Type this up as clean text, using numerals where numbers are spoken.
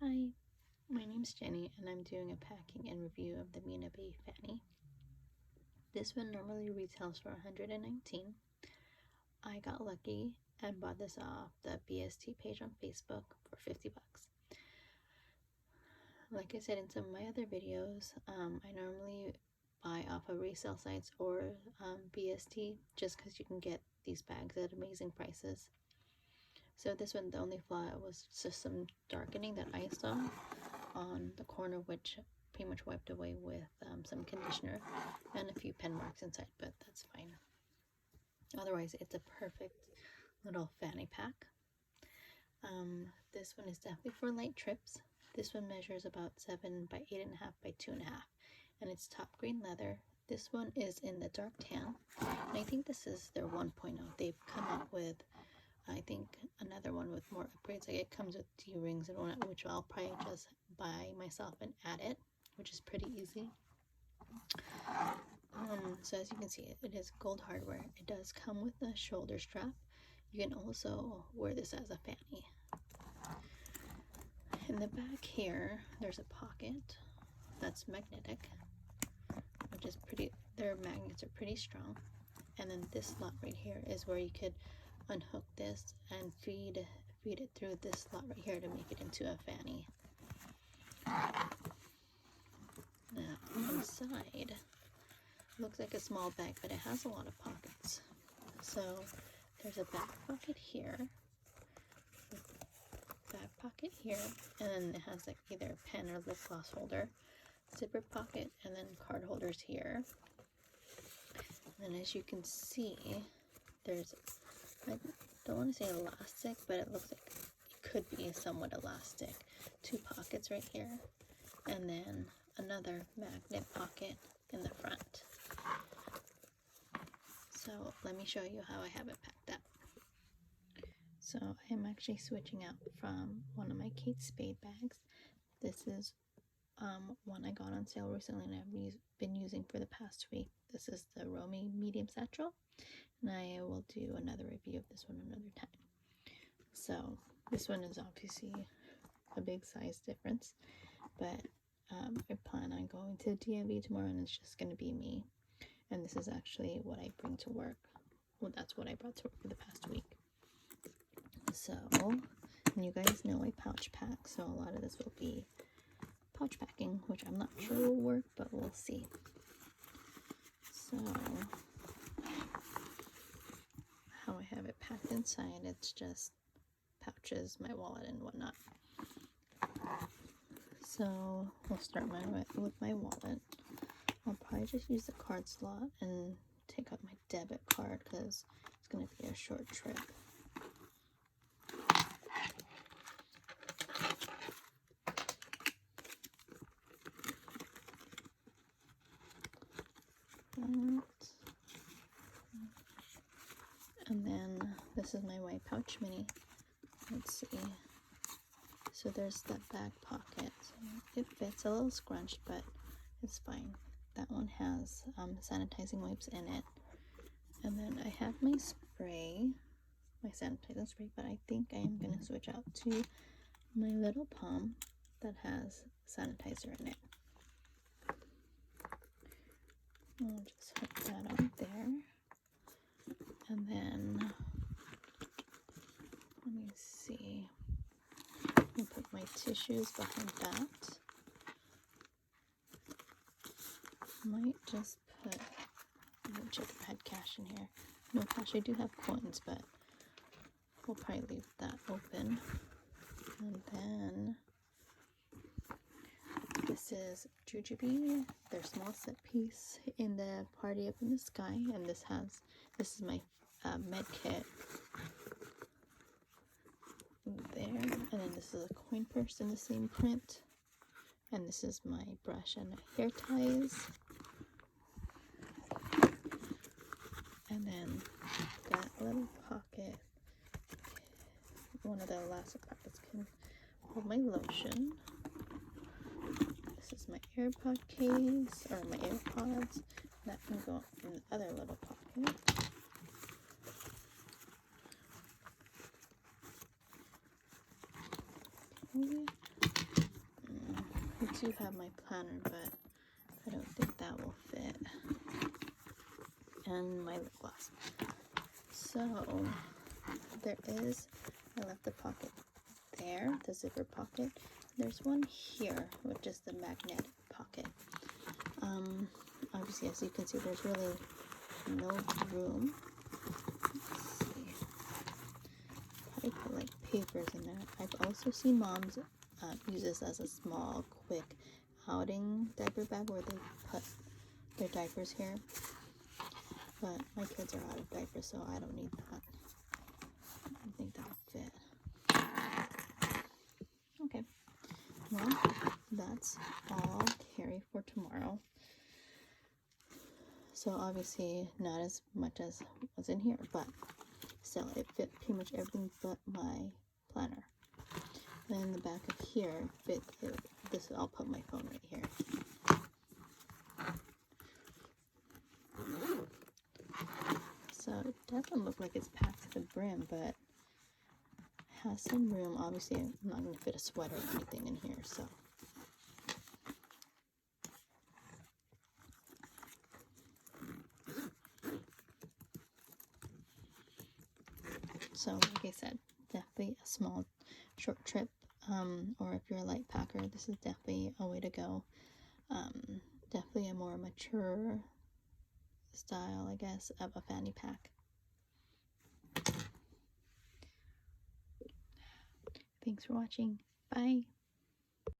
Hi, my name's Jenny and I'm doing a packing and review of the Mina Baie fanny. This one normally retails for $119. I got lucky and bought this off the BST page on Facebook for $50. Like I said in some of my other videos, I normally buy off of resale sites or BST just because you can get these bags at amazing prices. So this one, the only flaw was just some darkening that I saw on the corner, which pretty much wiped away with some conditioner and a few pen marks inside, but that's fine. Otherwise, it's a perfect little fanny pack. This one is definitely for light trips. This one measures about 7 by 8.5 by 2.5, and it's top green leather. This one is in the dark tan, and I think this is their 1.0. They've come out with, I think, another one with more upgrades. Like it comes with D-rings and whatnot, which I'll probably just buy myself and add it, which is pretty easy. So as you can see, it is gold hardware. It does come with a shoulder strap. You can also wear this as a fanny. In the back here, there's a pocket that's magnetic, which is pretty, their magnets are pretty strong. And then this slot right here is where you could unhook this and feed it through this slot right here to make it into a fanny. Now inside, looks like a small bag, but it has a lot of pockets. So there's a back pocket here, and then it has like either a pen or lip gloss holder, zipper pocket, and then card holders here. And as you can see, there's, I don't want to say elastic, but it looks like it could be somewhat elastic. 2 pockets right here, and then another magnet pocket in the front. So let me show you how I have it packed up. So I'm actually switching out from one of my Kate Spade bags. This is one I got on sale recently and I've been using for the past week. This is the Romy medium satchel, and I will do another review of this one another time. So this one is obviously a big size difference, but I plan on going to DMV tomorrow and it's just going to be me. And this is actually what I bring to work. Well, that's what I brought to work for the past week. So, and you guys know I pouch pack, so a lot of this will be pouch packing, which I'm not sure will work, but we'll see. So, how I have it packed inside, it's just pouches, my wallet, and whatnot. So, we'll start with my wallet. I'll probably just use the card slot and take out my debit card because it's going to be a short trip. And then this is my white pouch mini. Let's see. So there's that back pocket. So it fits a little scrunched, but it's fine. That one has sanitizing wipes in it. And then I have my spray, my sanitizing spray, but I think I am going to switch out to my little palm that has sanitizer in it. I'll just hook that on there. And then, let me see. I'll put my tissues behind that. Might just put, let me check if I had cash in here. No cash, I do have coins, but we'll probably leave that open. And then this is Jujube, their small set piece in the Party Up in the Sky, and this is my med kit there, and then this is a coin purse in the same print, and this is my brush and hair ties, and then that little pocket, one of the elastic pockets can hold my lotion. This is my AirPod case, or my AirPods, that can go in the other little pocket. Okay. do have my planner, but I don't think that will fit. And my lip gloss. So there is, I left the pocket there, the zipper pocket. There's one here, which is the magnetic pocket. Obviously, as you can see, there's really no room. Let's see. Probably put like papers in there. I've also seen moms use this as a small, quick outing diaper bag where they put their diapers here. But my kids are out of diapers, so I don't need that. I think that'll fit. Okay. Well, that's all carry for tomorrow. So obviously not as much as was in here, but still it fit pretty much everything but my planner. Then in the back of here fit this. I'll put my phone right here. So it doesn't look like it's packed to the brim, but has some room. Obviously I'm not going to fit a sweater or anything in here, so like I said, definitely a small short trip, or if you're a light packer, this is definitely a way to go. Definitely a more mature style, I guess, of a fanny pack. Thanks for watching. Bye.